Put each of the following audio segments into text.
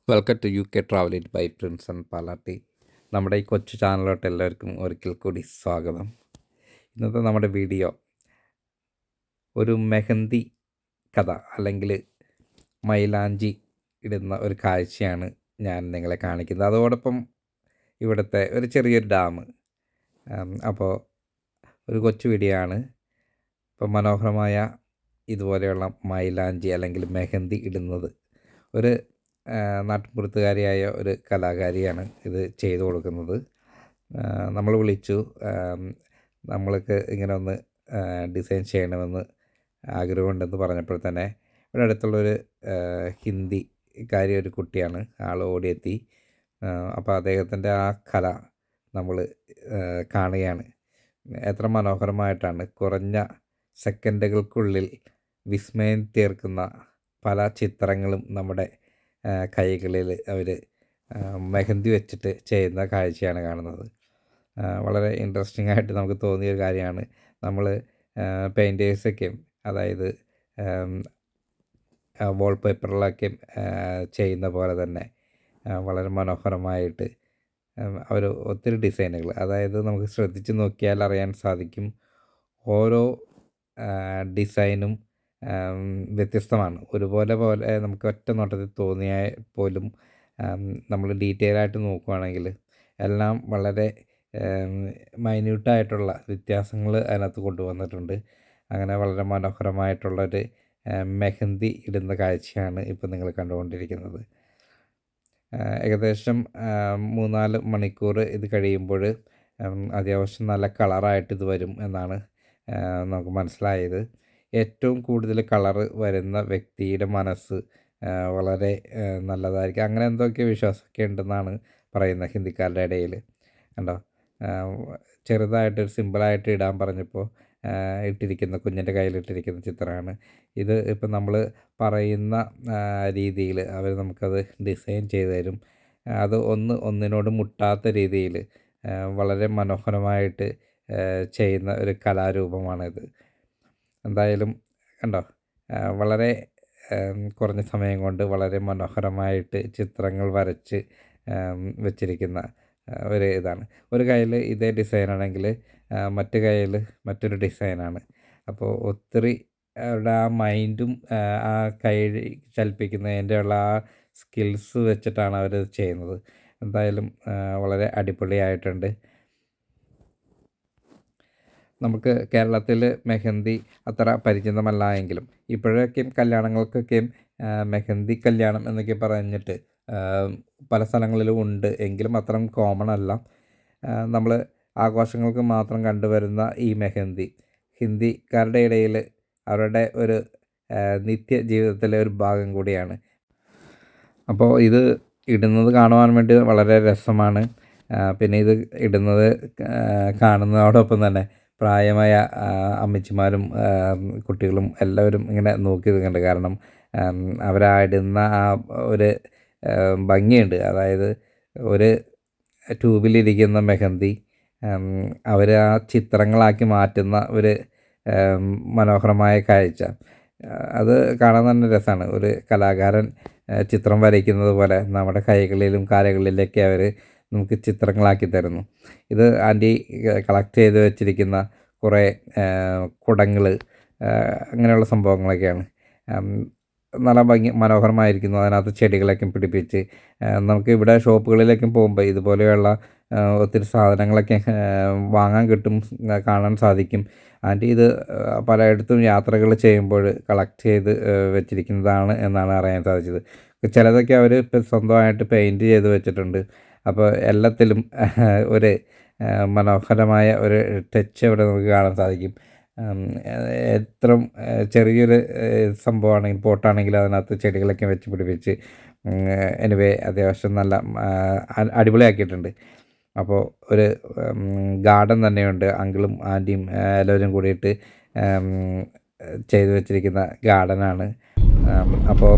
Welcome to U K travel it by Prince and Palatty. നമ്മുടെ ഈ കൊച്ചു ചാനലിലോട്ട് എല്ലാവർക്കും ഒരിക്കൽ കൂടി സ്വാഗതം. ഇന്നത്തെ നമ്മുടെ വീഡിയോ ഒരു മെഹന്തി കഥ അല്ലെങ്കിൽ മൈലാഞ്ചി ഇടുന്ന ഒരു കാഴ്ചയാണ് ഞാൻ നിങ്ങളെ കാണിക്കുന്നത്. അതോടൊപ്പം ഇവിടുത്തെ ഒരു ചെറിയൊരു ഡാം. അപ്പോൾ ഒരു കൊച്ചു വീഡിയോ ആണ്. ഇപ്പം മനോഹരമായ ഇതുപോലെയുള്ള മൈലാഞ്ചി അല്ലെങ്കിൽ മെഹന്തി ഇടുന്നത് ഒരു നാട്ടുമ്പുറത്തുകാരിയായ ഒരു കലാകാരിയാണ് ഇത് ചെയ്തു കൊടുക്കുന്നത്. നമ്മൾ വിളിച്ചു, നമ്മൾക്ക് ഇങ്ങനെ ഒന്ന് ഡിസൈൻ ചെയ്യണമെന്ന് ആഗ്രഹമുണ്ടെന്ന് പറഞ്ഞപ്പോൾ തന്നെ ഇവിടെ അടുത്തുള്ളൊരു ഹിന്ദിക്കാരി ഒരു കുട്ടിയാണ്, ആൾ ഓടിയെത്തി. അപ്പോൾ അദ്ദേഹത്തിൻ്റെ ആ കല നമ്മൾ കാണുകയാണ്. എത്ര മനോഹരമായിട്ടാണ് കുറഞ്ഞ സെക്കൻഡുകൾക്കുള്ളിൽ വിസ്മയം തീർക്കുന്ന പല ചിത്രങ്ങളും നമ്മുടെ കൈകളിൽ അവർ മെഹന്തി വെച്ചിട്ട് ചെയ്യുന്ന കാഴ്ചയാണ് കാണുന്നത്. വളരെ ഇൻട്രസ്റ്റിംഗ് ആയിട്ട് നമുക്ക് തോന്നിയൊരു കാര്യമാണ്. നമ്മൾ പെയിൻറ്റേഴ്സൊക്കെയും അതായത് വാൾ പേപ്പറിലൊക്കെ ചെയ്യുന്ന പോലെ തന്നെ വളരെ മനോഹരമായിട്ട് അവർ ഒത്തിരി ഡിസൈനുകൾ, അതായത് നമുക്ക് ശ്രദ്ധിച്ച് നോക്കിയാൽ അറിയാൻ സാധിക്കും ഓരോ ഡിസൈനും വ്യത്യസ്തമാണ്. ഒരുപോലെ നമുക്ക് ഒറ്റ നോട്ടത്തിൽ തോന്നിയാൽ പോലും നമ്മൾ ഡീറ്റെയിൽ ആയിട്ട് നോക്കുകയാണെങ്കിൽ എല്ലാം വളരെ മൈന്യൂട്ടായിട്ടുള്ള വ്യത്യാസങ്ങൾ അതിനകത്ത് കൊണ്ടുവന്നിട്ടുണ്ട്. അങ്ങനെ വളരെ മനോഹരമായിട്ടുള്ളൊരു മെഹന്തി ഇടുന്ന കാഴ്ചയാണ് ഇപ്പോൾ നിങ്ങൾ കണ്ടുകൊണ്ടിരിക്കുന്നത്. ഏകദേശം 3-4 മണിക്കൂർ ഇത് കഴിയുമ്പോൾ അത്യാവശ്യം നല്ല കളറായിട്ട് ഇത് വരും എന്നാണ് നമുക്ക് മനസ്സിലായത്. ഏറ്റവും കൂടുതൽ കളറ് വരുന്ന വ്യക്തിയുടെ മനസ്സ് വളരെ നല്ലതായിരിക്കും, അങ്ങനെ എന്തൊക്കെ വിശ്വാസമൊക്കെ ഉണ്ടെന്നാണ് പറയുന്നത് ഹിന്ദിക്കാരുടെ ഇടയിൽ. കണ്ടോ, ചെറുതായിട്ടൊരു സിമ്പിളായിട്ട് ഇടാൻ പറഞ്ഞപ്പോൾ ഇട്ടിരിക്കുന്ന കുഞ്ഞിൻ്റെ കയ്യിലിട്ടിരിക്കുന്ന ചിത്രമാണ് ഇത്. ഇപ്പം നമ്മൾ പറയുന്ന രീതിയിൽ അവർ നമുക്കത് ഡിസൈൻ ചെയ്ത് തരും. അത് ഒന്നിനോട് മുട്ടാത്ത രീതിയിൽ വളരെ മനോഹരമായിട്ട് ചെയ്യുന്ന ഒരു കലാരൂപമാണിത്. എന്തായാലും കണ്ടോ, വളരെ കുറഞ്ഞ സമയം കൊണ്ട് വളരെ മനോഹരമായിട്ട് ചിത്രങ്ങൾ വരച്ച് വെച്ചിരിക്കുന്ന ഒരു ഇതാണ്. ഒരു കയ്യിൽ ഇതേ ഡിസൈനാണെങ്കിൽ മറ്റു കയ്യിൽ മറ്റൊരു ഡിസൈനാണ്. അപ്പോൾ ഒത്തിരി അവരുടെ ആ മൈൻഡും ആ കൈ ചലിപ്പിക്കുന്നതിൻ്റെ ഉള്ള ആ സ്കിൽസ് വെച്ചിട്ടാണ് അവർ ചെയ്യുന്നത്. എന്തായാലും വളരെ അടിപൊളിയായിട്ടുണ്ട്. നമുക്ക് കേരളത്തിൽ മെഹന്തി അത്ര പരിചിതമല്ല എങ്കിലും ഇപ്പോഴൊക്കെയും കല്യാണങ്ങൾക്കൊക്കെയും മെഹന്തി കല്യാണം എന്നൊക്കെ പറഞ്ഞിട്ട് പല സ്ഥലങ്ങളിലും ഉണ്ട്, എങ്കിലും അത്രയും കോമൺ അല്ല. നമ്മൾ ആഘോഷങ്ങൾക്ക് മാത്രം കണ്ടുവരുന്ന ഈ മെഹന്തി ഹിന്ദിക്കാരുടെ ഇടയിൽ അവരുടെ ഒരു നിത്യ ജീവിതത്തിലെ ഒരു ഭാഗം കൂടിയാണ്. അപ്പോൾ ഇത് ഇടുന്നത് കാണുവാൻ വേണ്ടി വളരെ രസമാണ്. പിന്നെ ഇത് ഇടുന്നത് കാണുന്നതോടൊപ്പം തന്നെ പ്രായമായ അമ്മച്ചിമാരും കുട്ടികളും എല്ലാവരും ഇങ്ങനെ നോക്കി നിൽക്കുന്നുണ്ട്. കാരണം അവരാടുന്ന ആ ഒരു ഭംഗിയുണ്ട്. അതായത് ഒരു ട്യൂബിലിരിക്കുന്ന മെഹന്തി അവർ ആ ചിത്രങ്ങളാക്കി മാറ്റുന്ന ഒരു മനോഹരമായ കാഴ്ച, അത് കാണാൻ തന്നെ രസമാണ്. ഒരു കലാകാരൻ ചിത്രം വരയ്ക്കുന്നത് പോലെ നമ്മുടെ കൈകളിലും കാലുകളിലൊക്കെ അവർ നമുക്ക് ചിത്രങ്ങളാക്കി തരുന്നു. ഇത് ആൻറ്റി കളക്ട് ചെയ്ത് വെച്ചിരിക്കുന്ന കുറേ കുടങ്ങൾ, അങ്ങനെയുള്ള സംഭവങ്ങളൊക്കെയാണ്. നല്ല മനോഹരമായിരിക്കുന്നു. അതിനകത്ത് ചെടികളൊക്കെ പിടിപ്പിച്ച് നമുക്ക് ഇവിടെ ഷോപ്പുകളിലേക്കും പോകുമ്പോൾ ഇതുപോലെയുള്ള ഒത്തിരി സാധനങ്ങളൊക്കെ വാങ്ങാൻ കിട്ടും, കാണാൻ സാധിക്കും. ആൻറ്റി ഇത് പലയിടത്തും യാത്രകൾ ചെയ്യുമ്പോൾ കളക്ട് ചെയ്ത് വെച്ചിരിക്കുന്നതാണ് എന്നാണ് അറിയാൻ സാധിച്ചത്. ചിലതൊക്കെ അവർ ഇപ്പം സ്വന്തമായിട്ട് പെയിൻറ്റ് ചെയ്ത് വെച്ചിട്ടുണ്ട്. അപ്പോൾ എല്ലാത്തിലും ഒരു മനോഹരമായ ഒരു ടച്ച് അവിടെ നമുക്ക് കാണാൻ സാധിക്കും. എത്ര ചെറിയൊരു സംഭവമാണെങ്കിൽ പോട്ടാണെങ്കിൽ അതിനകത്ത് ചെടികളൊക്കെ വെച്ച് പിടിപ്പിച്ച് എനിവേ അത്യാവശ്യം നല്ല അടിപൊളിയാക്കിയിട്ടുണ്ട്. അപ്പോൾ ഒരു ഗാർഡൻ തന്നെയുണ്ട്. അങ്കിളും ആൻറ്റിയും എല്ലാവരും കൂടിയിട്ട് ചെയ്തു വെച്ചിരിക്കുന്ന ഗാർഡനാണ്. അപ്പോൾ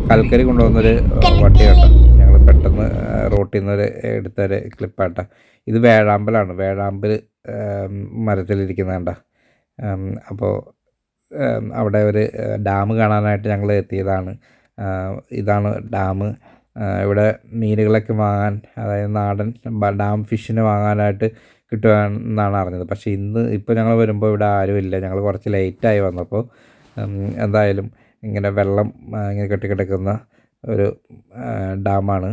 കൽക്കരി കൊണ്ടുവന്നൊരു വട്ടിയുണ്ട്. ഞങ്ങൾ പെട്ടെന്ന് റോട്ടിൽ നിന്ന് എടുത്തൊരു ക്ലിപ്പാട്ട. ഇത് വേഴാമ്പലാണ്. വേഴാമ്പൽ മരത്തിലിരിക്കുന്ന കണ്ട. അപ്പോൾ അവിടെ ഒരു ഡാം കാണാനായിട്ട് ഞങ്ങൾ എത്തിയതാണ്. ഇതാണ് ഡാം. ഇവിടെ മീനുകളൊക്കെ വാങ്ങാൻ, അതായത് നാടൻ ഡാം ഫിഷിനെ വാങ്ങാനായിട്ട് കിട്ടുമെന്നാണ് അറിഞ്ഞത്. പക്ഷേ ഇപ്പോൾ ഞങ്ങൾ വരുമ്പോൾ ഇവിടെ ആരുമില്ല. ഞങ്ങൾ കുറച്ച് ലേറ്റായി വന്നപ്പോൾ. എന്തായാലും ഇങ്ങനെ വെള്ളം ഇങ്ങനെ കെട്ടിക്കിടക്കുന്ന ഒരു ഡാമാണ്.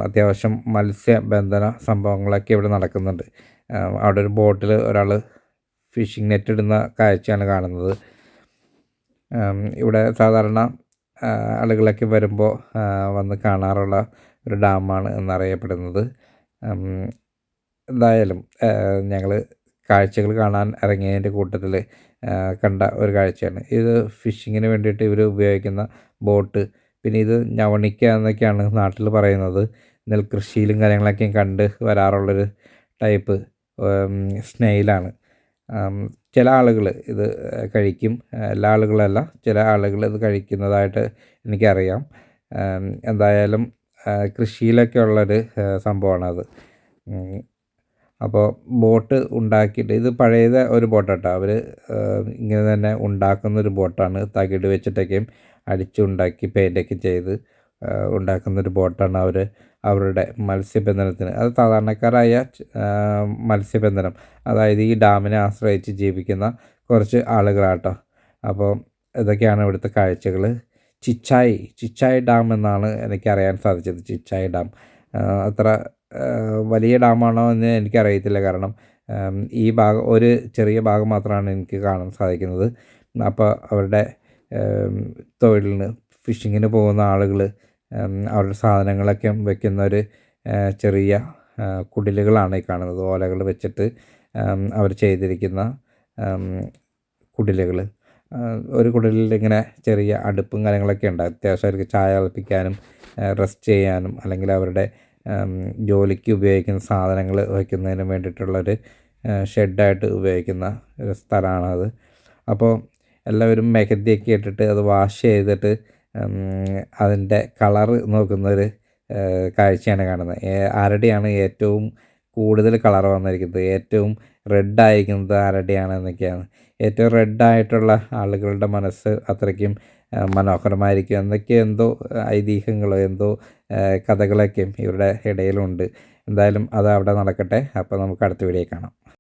അത്യാവശ്യം മത്സ്യബന്ധന സംഭവങ്ങളൊക്കെ ഇവിടെ നടക്കുന്നുണ്ട്. അവിടെ ഒരു ബോട്ടിൽ ഒരാൾ ഫിഷിംഗ് നെറ്റ് ഇടുന്ന കാഴ്ചയാണ് കാണുന്നത്. ഇവിടെ സാധാരണ ആളുകളൊക്കെ വരുമ്പോൾ വന്ന് കാണാറുള്ള ഒരു ഡാമാണ് എന്നറിയപ്പെടുന്നത്. എന്തായാലും ഞങ്ങൾ കാഴ്ചകൾ കാണാൻ ഇറങ്ങിയതിൻ്റെ കൂട്ടത്തിൽ കണ്ട ഒരു കാഴ്ചയാണ് ഇത്. ഫിഷിങ്ങിന് വേണ്ടിയിട്ട് ഇവർ ഉപയോഗിക്കുന്ന ബോട്ട്, പിന്നെ ഇത് ഞവണിക്ക എന്നൊക്കെയാണ് നാട്ടിൽ പറയുന്നത്. നെൽകൃഷിയിലും കാര്യങ്ങളൊക്കെയും കണ്ട് വരാറുള്ളൊരു ടൈപ്പ് സ്നെയിലാണ്. ചില ആളുകൾ ഇത് കഴിക്കും, എല്ലാ ആളുകളല്ല, ചില ആളുകൾ ഇത് കഴിക്കുന്നതായിട്ട് എനിക്കറിയാം. എന്തായാലും കൃഷിയിലൊക്കെ ഉള്ളൊരു സംഭവമാണത്. അപ്പോൾ ബോട്ട് ഉണ്ടാക്കിയിട്ട്, ഇത് പഴയത് ഒരു ബോട്ടാട്ടോ, അവർ ഇങ്ങനെ തന്നെ ഉണ്ടാക്കുന്നൊരു ബോട്ടാണ്. തകിട് വെച്ചിട്ടൊക്കെയും അടിച്ചുണ്ടാക്കി പെയിൻ്റൊക്കെ ചെയ്ത് ഉണ്ടാക്കുന്നൊരു ബോട്ടാണ് അവരുടെ മത്സ്യബന്ധനത്തിന്. അത് സാധാരണക്കാരായ മത്സ്യബന്ധനം, അതായത് ഈ ഡാമിനെ ആശ്രയിച്ച് ജീവിക്കുന്ന കുറച്ച് ആളുകളാട്ടോ. അപ്പോൾ ഇതൊക്കെയാണ് ഇവിടുത്തെ കാഴ്ചകൾ. ചിച്ചായ് ഡാം എന്നാണ് എനിക്കറിയാൻ സാധിച്ചത്. ചിച്ചായ് ഡാം അത്ര വലിയ ഡാമാണോ എന്ന് എനിക്കറിയത്തില്ല. കാരണം ഈ ഭാഗം, ഒരു ചെറിയ ഭാഗം മാത്രമാണ് എനിക്ക് കാണാൻ സാധിക്കുന്നത്. അപ്പോൾ അവരുടെ തൊഴിലിന്, ഫിഷിങ്ങിന് പോകുന്ന ആളുകൾ അവരുടെ സാധനങ്ങളൊക്കെ വെക്കുന്ന ഒരു ചെറിയ കുടിലുകളാണ് ഈ കാണുന്നത്. ഓലകൾ വെച്ചിട്ട് അവർ ചെയ്തിരിക്കുന്ന കുടിലുകൾ. ഒരു കുടിലിൽ ഇങ്ങനെ ചെറിയ അടുപ്പും കാര്യങ്ങളൊക്കെ ഉണ്ട്. അത്യാവശ്യം അവർക്ക് ചായ തിളപ്പിക്കാനും റെസ്റ്റ് ചെയ്യാനും, അല്ലെങ്കിൽ അവരുടെ ജോലിക്ക് ഉപയോഗിക്കുന്ന സാധനങ്ങൾ വയ്ക്കുന്നതിനും വേണ്ടിയിട്ടുള്ളൊരു ഷെഡായിട്ട് ഉപയോഗിക്കുന്ന ഒരു സ്ഥലമാണത്. അപ്പോൾ എല്ലാവരും മെഹന്തിയൊക്കെ ഇട്ടിട്ട് അത് വാഷ് ചെയ്തിട്ട് അതിൻ്റെ കളറ് നോക്കുന്നൊരു കാഴ്ചയാണ് കാണുന്നത്. ആരുടെയാണ് ഏറ്റവും കൂടുതൽ കളർ വന്നിരിക്കുന്നത്, ഏറ്റവും റെഡായിരിക്കുന്നത് ആരുടെയാണ് എന്നൊക്കെയാണ്. ഏറ്റവും റെഡായിട്ടുള്ള ആളുകളുടെ മനസ്സ് അത്രയ്ക്കും മനോഹരമായിരിക്കും എന്നൊക്കെ എന്തോ ഐതിഹ്യങ്ങളോ എന്തോ കഥകളൊക്കെയും ഇവരുടെ ഇടയിലുണ്ട്. എന്തായാലും അത് അവിടെ നടക്കട്ടെ. അപ്പോൾ നമുക്ക് അടുത്ത വീഡിയോ കാണാം.